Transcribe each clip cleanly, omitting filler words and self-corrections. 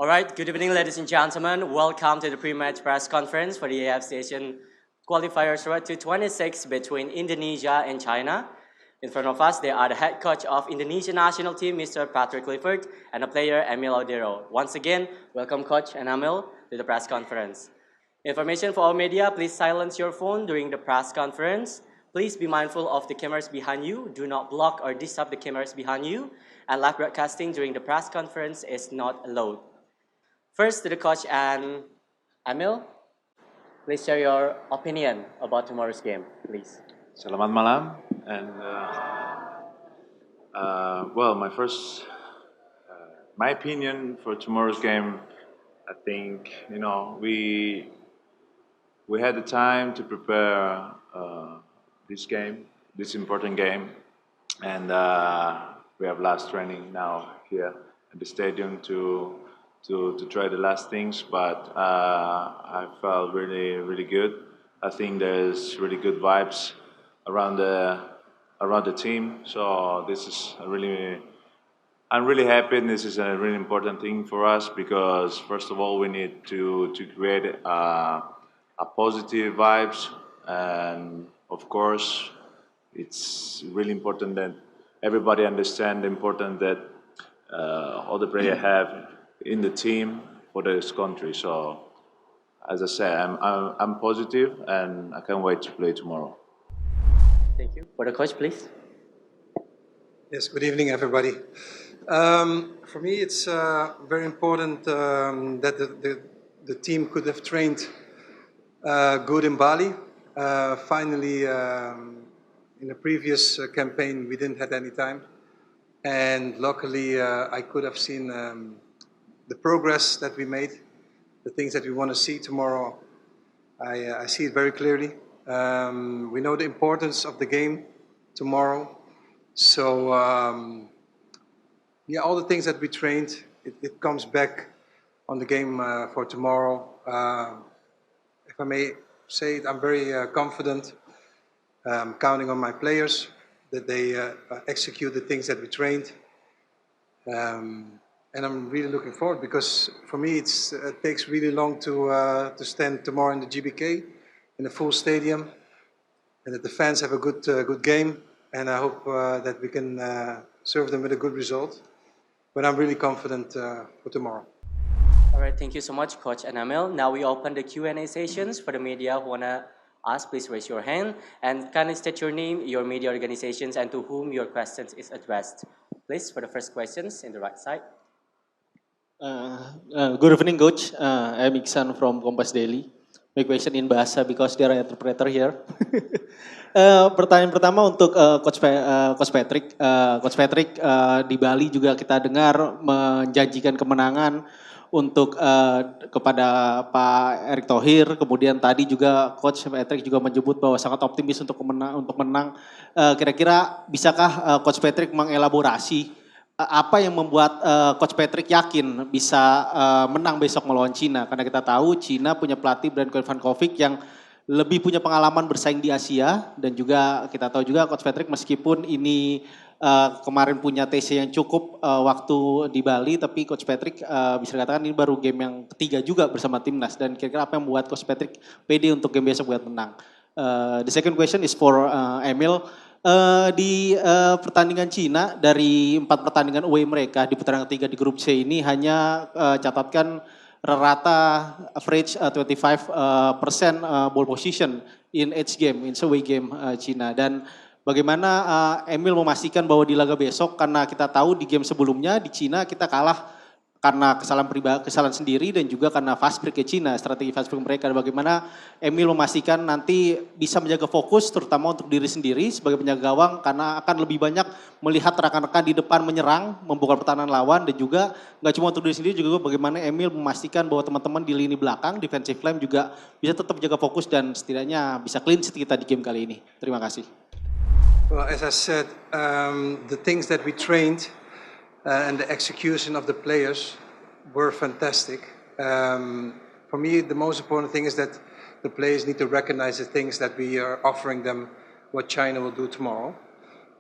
All right, good evening, ladies and gentlemen. Welcome to the pre-match press conference for the AFC Asian qualifiers road to 26 between Indonesia and China. In front of us, there are the head coach of Indonesia national team, Mr. Patrick Kluivert, and the player, Emil Audero. Once again, welcome Coach and Emil to the press conference. Information for all media, please silence your phone during the press conference. Please be mindful of the cameras behind you. Do not block or disturb the cameras behind you. And live broadcasting during the press conference is not allowed. First to the coach and Emil, please share your opinion about tomorrow's game, please. Selamat malam, and well, my opinion for tomorrow's game, I think we had the time to prepare this important game, and we have last training now here at the stadium to try the last things, but I felt really good. I think there's really good vibes around the team. So this is I'm really happy, and this is a really important thing for us because first of all we need to create a positive vibes, and of course it's really important that everybody understand the importance that all the players have in the team for this country. So as I said, I'm positive and I can't wait to play tomorrow. Thank you. For the coach, please. Yes, good evening, everybody. For me, it's very important that the team could have trained good in Bali. Finally, in the previous campaign, we didn't have any time. And luckily, I could have seen the progress that we made, the things that we want to see tomorrow. I see it very clearly. We know the importance of the game tomorrow. So, yeah, all the things that we trained, it comes back on the game for tomorrow. If I may say it, I'm very confident. I'm counting on my players that they execute the things that we trained. And I'm really looking forward because for me it takes really long to stand tomorrow in the GBK in a full stadium, and that the fans have a good game, and I hope that we can serve them with a good result. But I'm really confident for tomorrow. All right, thank you so much, Coach and Emil. Now we open the Q&A sessions for the media who wanna ask. Please raise your hand and kindly state your name, your media organizations, and to whom your questions is addressed. Please, for the first questions in the right side. Good evening, Coach. I'm Iksan from Kompas Daily. My question in bahasa because there are interpreter here. Pertanyaan pertama untuk Coach Patrick. Coach Patrick, di Bali juga kita dengar menjanjikan kemenangan untuk kepada Pak Erick Thohir. Kemudian tadi juga Coach Patrick juga menyebut bahwa sangat optimis untuk menang. Kira-kira bisakah Coach Patrick mengelaborasi apa yang membuat Coach Patrick yakin bisa menang besok melawan Cina? Karena kita tahu Cina punya pelatih Branko Ivanovic yang lebih punya pengalaman bersaing di Asia, dan juga kita tahu juga Coach Patrick meskipun ini kemarin punya TC yang cukup waktu di Bali, tapi Coach Patrick bisa dikatakan ini baru game yang ketiga juga bersama Timnas, dan kira-kira apa yang membuat Coach Patrick pede untuk game besok buat menang? The second question is for Emil. Di pertandingan Cina, dari 4 pertandingan away mereka di putaran ketiga di grup C ini hanya catatkan rata average 25% ball position in each game, in away game Cina. Dan bagaimana Emil memastikan bahwa di laga besok, karena kita tahu di game sebelumnya di Cina kita kalah karena kesalahan sendiri dan juga karena fast break ke Cina, strategi fast break mereka. Bagaimana Emil memastikan nanti bisa menjaga fokus terutama untuk diri sendiri sebagai penjaga gawang, karena akan lebih banyak melihat rekan-rekan di depan menyerang, membuka pertahanan lawan, dan juga nggak cuma untuk diri sendiri, juga bagaimana Emil memastikan bahwa teman-teman di lini belakang, defensive line juga bisa tetap jaga fokus dan setidaknya bisa clean sheet kita di game kali ini. Terima kasih. Well, as I said, the things that we trained and the execution of the players were fantastic. For me, the most important thing is that the players need to recognize the things that we are offering them, what China will do tomorrow.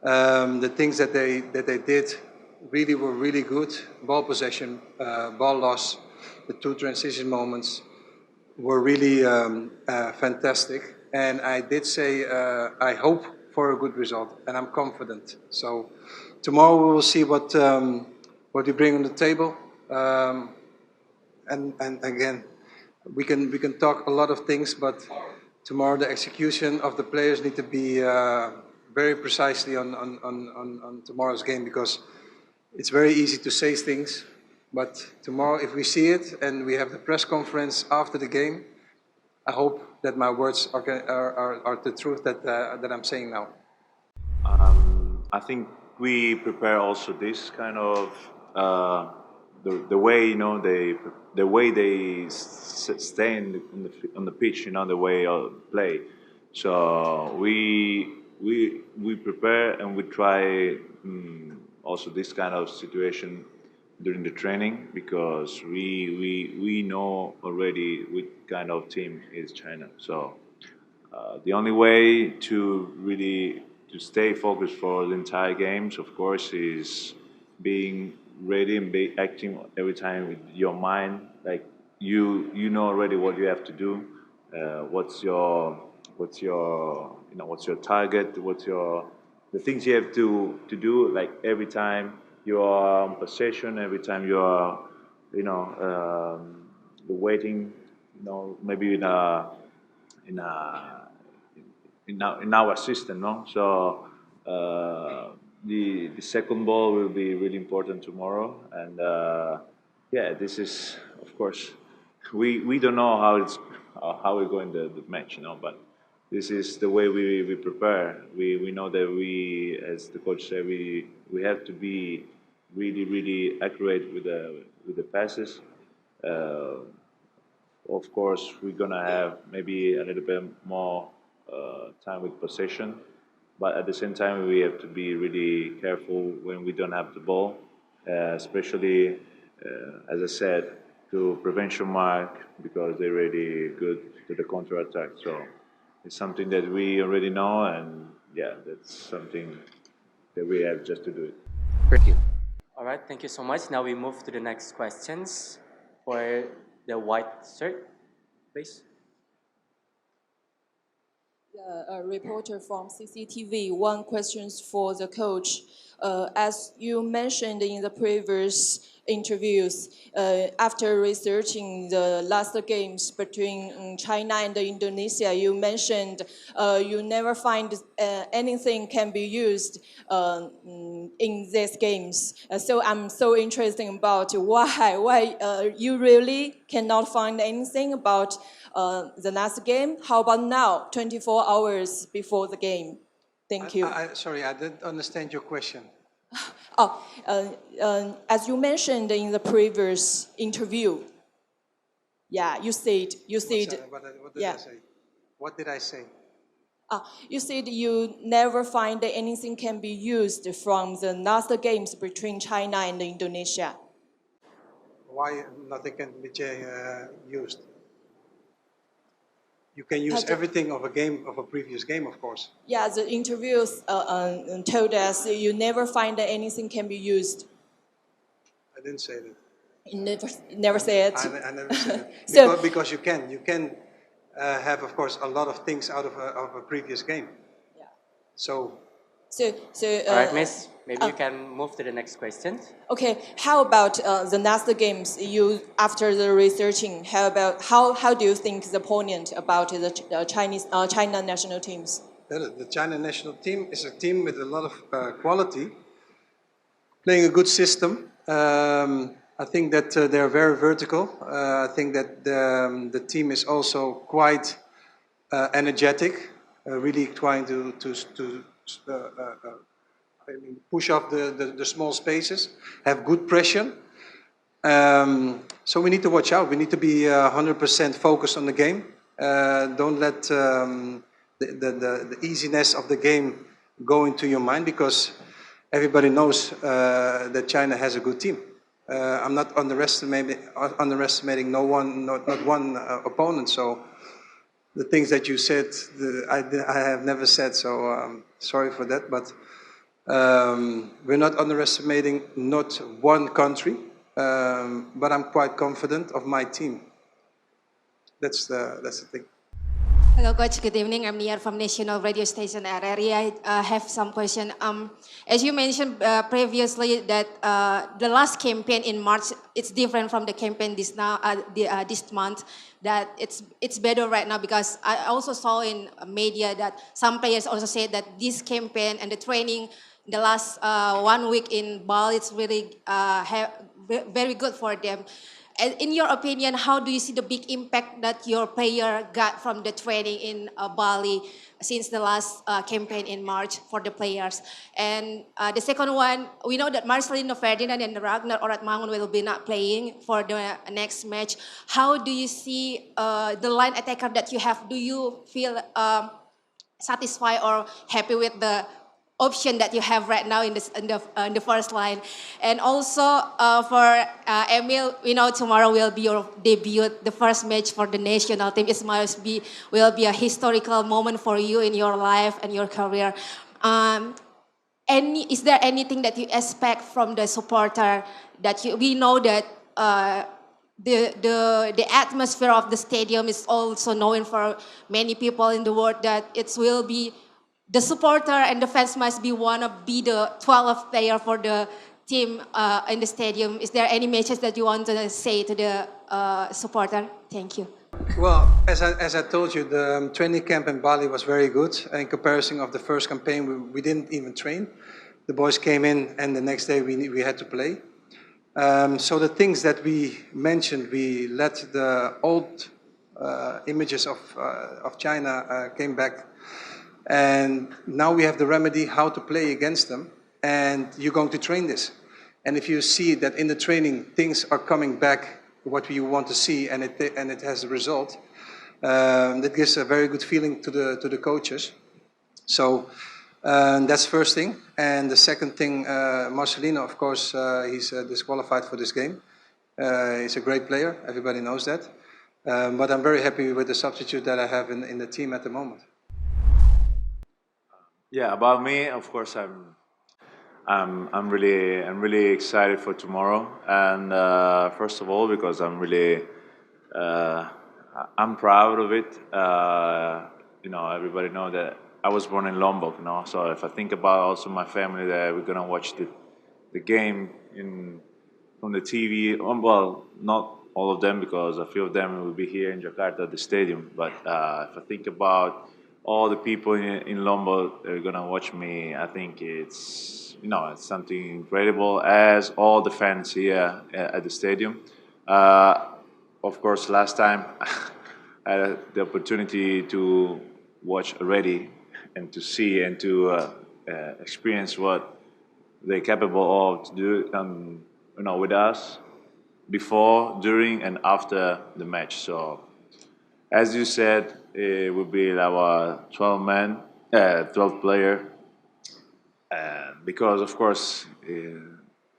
The things that they did really were really good. Ball possession, ball loss, The two transition moments were really fantastic. And I did say I hope for a good result, and I'm confident. So tomorrow we will see what we bring on the table. And again, we can talk a lot of things, but tomorrow the execution of the players need to be very precisely on tomorrow's game, because it's very easy to say things, but tomorrow if we see it and we have the press conference after the game, I hope that my words are the truth that I'm saying now. I think we prepare also this kind of the way, you know, the way they stay on the pitch, you know, the way they play. So we prepare and we try also this kind of situation during the training, because we know already which kind of team is China. So the only way to really to stay focused for the entire games, of course, is being ready and be acting every time with your mind. Like you know already what you have to do. What's your target? The things you have to do, like every time you are on possession, every time you are, waiting, maybe in our system, no? So the second ball will be really important tomorrow, and this is, of course, we don't know how we go in the match, but this is the way we prepare. We know that as the coach said, we have to be really accurate with the passes. Of course, we're gonna have maybe a little bit more time with possession, but at the same time we have to be really careful when we don't have the ball, especially as I said, to prevention mark, because they're really good to the counter attack. So it's something that we already know, and that's something that we have just to do it. Thank you. All right, thank you so much. Now we move to the next questions for the white shirt, please. A reporter from CCTV. One question for the coach. As you mentioned in the previous interviews, after researching the last games between China and Indonesia, you mentioned you never find anything can be used in these games. So I'm so interested about why you really cannot find anything about the last game. How about now, 24 hours before the game? Thank you. Sorry, I didn't understand your question. As you mentioned in the previous interview, you said. What did I say? What did I say? You said you never find that anything can be used from the last games between China and Indonesia. Why nothing can be used? You can use everything of a previous game, of course. Yeah, the interviews told us you never find that anything can be used. I didn't say that. You never said. I never said it. Because you can have, of course, a lot of things out of a previous game. Yeah. So. All right, Miss. Maybe you can move to the next question. Okay. How about the last games? After the researching, how do you think the opponent about the China national teams? The China national team is a team with a lot of quality, playing a good system. I think that they're very vertical. I think that the team is also quite energetic, really trying to push up the small spaces, have good pressure. So we need to watch out. We need to be 100% focused on the game. Don't let the easiness of the game go into your mind, because everybody knows that China has a good team. I'm not underestimating not one opponent. So the things that you said, I have never said. So sorry for that, but we're not underestimating not one country. but I'm quite confident of my team. That's the thing. Hello, Coach. Good evening. I'm Nia from National Radio Station RRI. I have some question. As you mentioned previously, that the last campaign in March, it's different from the campaign this month. That it's better right now, because I also saw in media that some players also said that this campaign and the training the last 1 week in Bali, it's really very good for them. And in your opinion, how do you see the big impact that your player got from the training in Bali since the last campaign in March for the players? And the second one, we know that Marcelino Ferdinand and Ragnar Oratmangun will be not playing for the next match. How do you see the line attacker that you have? Do you feel satisfied or happy with the option that you have right now in the first line? And also for Emil, we know tomorrow will be your debut, the first match for the national team. It will be a historical moment for you in your life and your career. Is there anything that you expect from the supporter that we know that the atmosphere of the stadium is also known for many people in the world, that it will be the supporter and the fans must be the 12th player for the team in the stadium. Is there any message that you want to say to the supporter? Thank you. Well, as I told you, the training camp in Bali was very good. In comparison of the first campaign, we didn't even train. The boys came in, and the next day we had to play. So the things that we mentioned, we let the old images of China came back. And now we have the remedy how to play against them, and you're going to train this. And if you see that in the training things are coming back, what you want to see, and it has a result, that gives a very good feeling to the coaches. So that's first thing. And the second thing, Marcelino, of course, he's disqualified for this game. He's a great player, everybody knows that. But I'm very happy with the substitute that I have in the team at the moment. Yeah, about me, of course, I'm really excited for tomorrow, and first of all, because I'm proud of it. Everybody know that I was born in Lombok, so if I think about also my family, that we're gonna watch the game from the TV. Well, not all of them, because a few of them will be here in Jakarta at the stadium. But if I think about all the people in Lombok that are gonna watch me, I think it's something incredible, as all the fans here at the stadium. Of course, last time I had the opportunity to watch already, and to see and to experience what they're capable of to do, with us before, during, and after the match. So, as you said, it will be our 12th player, because of course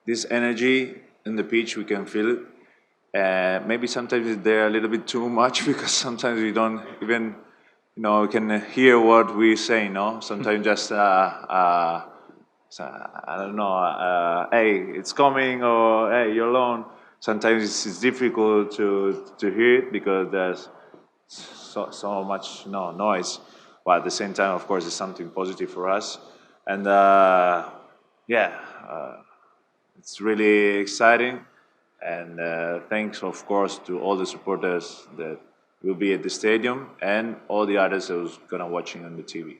this energy in the pitch, we can feel it. Maybe sometimes they're a little bit too much, because sometimes we don't even can hear what we say. Sometimes just I don't know. Hey, it's coming, or hey, you're alone. Sometimes it's difficult to hear it, because there's so much noise, but at the same time, of course, it's something positive for us. And it's really exciting. And thanks, of course, to all the supporters that will be at the stadium, and all the others who's gonna watching on the TV.